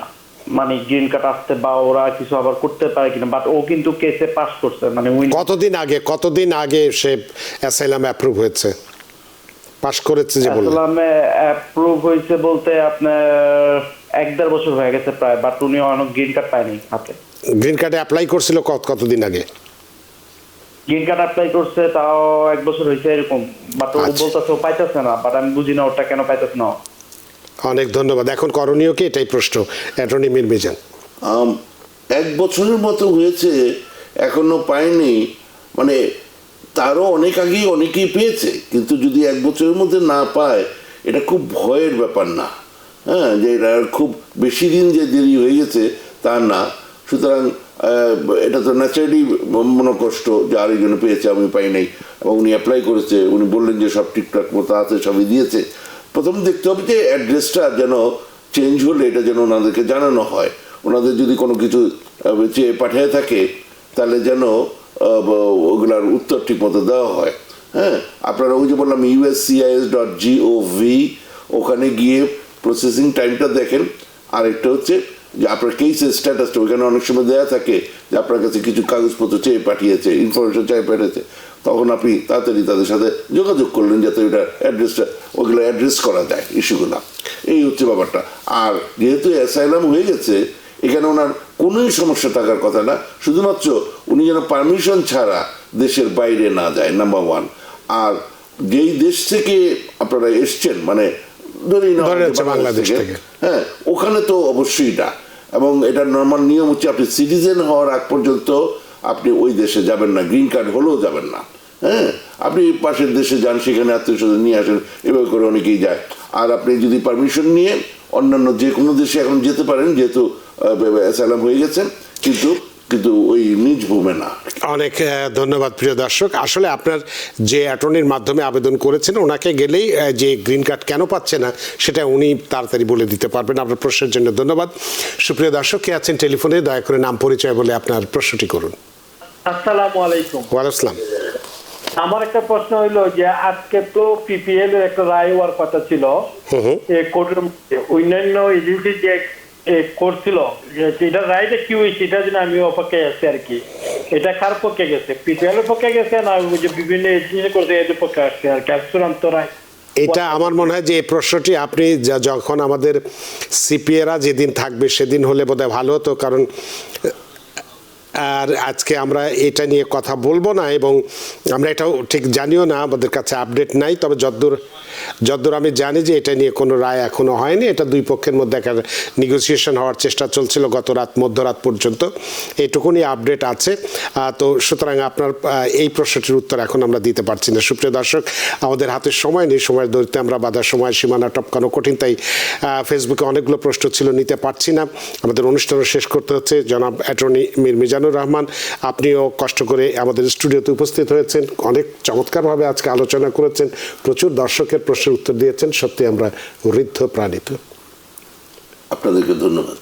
মানে গ্রিন কার্ড আসতে বা ওরা কিছু আবার করতে পারে কিনা। বাট ও কিন্তু কেসে পাস করছে, মানে কতদিন আগে সে অ্যাসাইলাম অ্যাপ্রুভ হয়েছে, পাস করেছে যে বললেন? অ্যাসাইলামে অ্যাপ্রুভ হয়েছে বলতে আপনার 1-1.5 বছর হয়ে গেছে প্রায়, বাট উনি অনেক গ্রিন কার্ড পায়নি হাতে। গ্রিন কার্ডে অ্যাপ্লাই করছিল কতদিন আগে? গ্রিন কার্ড অ্যাপ্লাই করছে তাও 1 বছর হয়েছে এরকম, বাট ও বলতেছে ও পাইতেছে না, বাট আমি বুঝি না ওটা কেন পাইতেছে না। অনেক ধন্যবাদ। এখন করণীয় কি, এটাই প্রশ্ন অ্যাটর্নি মীর মিজান। 1 বছরের মতো হয়েছে এখনো পায়নি, মানে তারও অনেক আগেই অনেকেই পেয়েছে, কিন্তু যদি 1 বছরের মধ্যে না পায় এটা খুব ভয়ের ব্যাপার না। হ্যাঁ, যে এটা খুব বেশি দিন যে দেরি হয়ে গেছে তা না। সুতরাং এটা তো ন্যাচারালি মনে কষ্ট যে আরেকজনে পেয়েছে আমি পাই নাই, এবং উনি অ্যাপ্লাই করেছে, উনি বললেন যে সব ঠিকঠাক মতো আছে, সবই দিয়েছে। প্রথম দেখতে হবে যে অ্যাড্রেসটা যেন চেঞ্জ হলে এটা যেন ওনাদেরকে জানানো হয়। ওনাদের যদি কোনো কিছু চেয়ে পাঠিয়ে থাকে তাহলে যেন ওগুলার উত্তর ঠিক মতো দেওয়া হয়। হ্যাঁ, আপনারা ওই যে বললাম uscis.gov, ওখানে গিয়ে প্রসেসিং টাইমটা দেখেন। আরেকটা হচ্ছে যে আপনার কেসের স্ট্যাটাসটা ওইখানে অনেক সময় দেওয়া থাকে যে আপনার কাছে কিছু কাগজপত্র চেয়ে পাঠিয়েছে, ইনফরমেশন চেয়ে পাঠিয়েছে, তখন আপনি তাড়াতাড়ি তাদের সাথে যোগাযোগ করলেন যাতে ওইটা অ্যাড্রেসটা ওগুলো অ্যাড্রেস করা যায় ইস্যুগুলো। এই হচ্ছে ব্যাপারটা। আর যেহেতু অ্যাসাইলাম হয়ে গেছে, এখানে ওনার কোনোই সমস্যা থাকার কথা না, শুধুমাত্র উনি যেন পারমিশন ছাড়া দেশের বাইরে না যায়, নাম্বার 1। আর যেই দেশ থেকে আপনারা এসছেন, মানে বাংলাদেশ থেকে, হ্যাঁ, ওখানে তো অবশ্যই না। এবং এটা নর্মাল নিয়ম হচ্ছে আপনি সিটিজেন হওয়ার আগ পর্যন্ত আপনি ওই দেশে যাবেন না, গ্রিন কার্ড হলেও যাবেন না। হ্যাঁ, আপনি পাশের দেশে যান, সেখানে আত্মীয় স্বজন নিয়ে আসেন, এভাবে করে অনেকেই যায়। আর আপনি যদি পারমিশন নিয়ে অন্যান্য যে কোনো দেশে এখন যেতে পারেন, যেহেতু অ্যাসাইলাম হয়ে গেছেন, কিন্তু ওই নিজ ভূমে না। অনেক ধন্যবাদ প্রিয় দর্শক। আসলে আপনার যে অ্যাটর্নির মাধ্যমে আবেদন করেছেন, ওনাকে গেলেই যে গ্রিন কার্ড কেন পাচ্ছে না সেটা উনি তাড়াতাড়ি বলে দিতে পারবেন। আপনার প্রশ্নের জন্য ধন্যবাদ। সুপ্রিয় দর্শক, কে আছেন টেলিফোনে, দয়া করে নাম পরিচয় বলে আপনার প্রশ্নটি করুন। আসসালামু আলাইকুম। ওয়ালাইকুম আসসালাম। আমার একটা প্রশ্ন হইলো যে আজকে তো পিপিএল এর একটা রায় হওয়ার কথা ছিল, কোর্টের অন্যান্য এজেন্সি যে করছিল, এটা রায়টা কি হয়েছে এটার জন্য আমি অপেক্ষায় আছি আর কি। এটা কার পক্ষে গেছে, পিপিএল এর পক্ষে গেছে না যে বিভিন্ন এজেন্সি করছে এদের পক্ষে আসছে আর কি চূড়ান্ত রায়? এটা আমার মনে হয় যে এই প্রশ্নটি আপনি যখন আমাদের সিপিএরা যেদিন থাকবে সেদিন হলে বোধহয় ভালো হতো, কারণ আর আজকে আমরা এটা নিয়ে কথা বলবো না এবং আমরা এটাও ঠিক জানিও না, আমাদের কাছে আপডেট নাই। তবে যদ্দূর আমি জানি যে এটা নিয়ে কোনো রায় এখনো হয়নি। এটা দুই পক্ষের মধ্যে একটা নেগোসিয়েশন হওয়ার চেষ্টা চলছিল গত মধ্যরাত পর্যন্ত, এইটুকুনি আপডেট আছে। তো সুতরাং আপনার এই প্রশ্নটির উত্তর এখন আমরা দিতে পারছি না। সুপ্রিয় দর্শক, আমাদের হাতে সময় নেই, সময়ের দৌড়তে আমরা বাধার সময় সীমানা টপকানো কঠিন, তাই ফেসবুকে অনেকগুলো প্রশ্ন ছিল, নিতে পারছি না। আমাদের অনুষ্ঠানও শেষ করতে হচ্ছে। জনাব অ্যাটর্নি মীর মিজানুর রহমান, আপনিও কষ্ট করে আমাদের স্টুডিওতে উপস্থিত হয়েছেন, অনেক চমৎকারভাবে আজকে আলোচনা করেছেন, প্রচুর দর্শকের প্রশ্নের উত্তর দিয়েছেন। সত্যি আমরা ঋদ্ধ প্রাণিত। আপনাদেরকে ধন্যবাদ।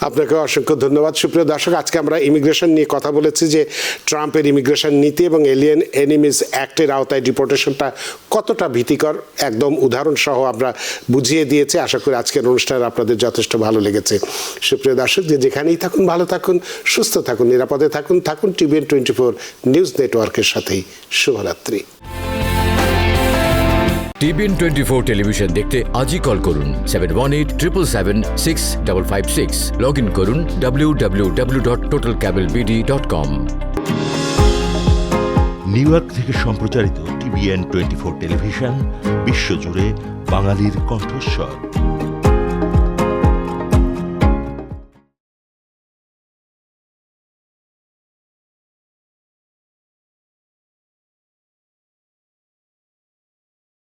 আপনাকে অসংখ্য ধন্যবাদ। সুপ্রিয় দর্শক, আজকে আমরা ইমিগ্রেশন নিয়ে কথা বলেছি যে ট্রাম্পের ইমিগ্রেশন নীতি এবং এলিয়েন এনিমিজ অ্যাক্টের আওতায় ডিপোর্টেশনটা কতটা ভীতিকর, একদম উদাহরণ সহ আমরা বুঝিয়ে দিয়েছি। আশা করি আজকের অনুষ্ঠান আপনাদের যথেষ্ট ভালো লেগেছে। সুপ্রিয় দর্শক, যে যেখানেই থাকুন ভালো থাকুন, সুস্থ থাকুন, নিরাপদে থাকুন টিভিএন 24 নিউজ নেটওয়ার্কের সাথেই। শুভরাত্রি। টিভিএন 24 টেলিভিশন দেখতে আজই কল করুন 7187776556। লগ ইন করুন www.totalcablebd.com। নিউ ইয়র্ক থেকে সম্প্রচারিত টিভিএন 24 টেলিভিশন বিশ্বজুড়ে বাঙালির কণ্ঠস্বর।